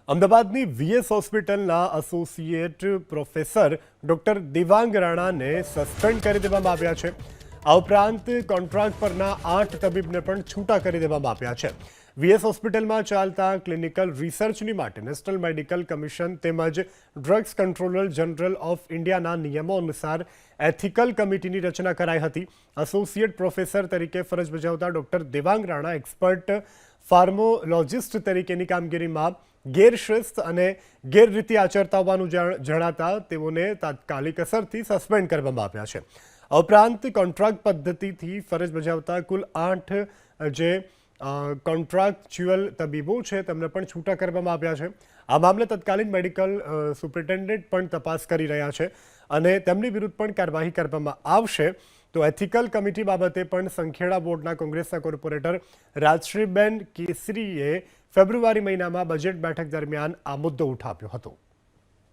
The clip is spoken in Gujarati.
અમદાવાદની વીએસ હોસ્પિટલના એસોસિએટ પ્રોફેસર ડોક્ટર દેવાંગ રાણાને સસ્પેન્ડ કરી દેવામાં આવ્યા છે। આ ઉપરાંત કોન્ટ્રાક્ટ પરના 8 તબીબને પણ છૂટા કરી દેવામાં આવ્યા છે। વીએસ હોસ્પિટલમાં ચાલતા ક્લિનિકલ રિસર્ચની માટે નેશનલ મેડિકલ કમિશન તેમજ ડ્રગ્સ કંટ્રોલર જનરલ ઓફ ઇન્ડિયાના નિયમો અનુસાર એથિકલ કમિટીની રચના કરાઈ હતી। એસોસિએટ પ્રોફેસર તરીકે ફરજ બજાવતા ડોક્ટર દેવાંગ રાણા એક્સપર્ટ ફાર્મોલોજિસ્ટ તરીકેની કામગીરીમાં ગેરશિસ્ત અને ગેરરીતિ આચરતા હોવાનું જણાતા તેઓને તાત્કાલિક અસરથી સસ્પેન્ડ કરવામાં આવ્યા છે। આ ઉપરાંત કોન્ટ્રાક્ટ પદ્ધતિથી ફરજ બજાવતા કુલ 8 જે કોન્ટ્રાક્ચ્યુઅલ તબીબો છે તેમને પણ છૂટા કરવામાં આવ્યા છે। આ મામલે તત્કાલીન મેડિકલ સુપ્રિન્ટેન્ડન્ટ પણ તપાસ કરી રહ્યા છે અને તેમની વિરુદ્ધ પણ કાર્યવાહી કરવામાં આવશે। તો એથિકલ કમિટી બાબતે પણ સંખેડા બોર્ડના કોંગ્રેસના કોર્પોરેટર રાજશ્રીબેન કેસરીએ ફેબ્રુઆરી મહિનામાં બજેટ બેઠક દરમિયાન આ મુદ્દો ઉઠાવ્યો હતો।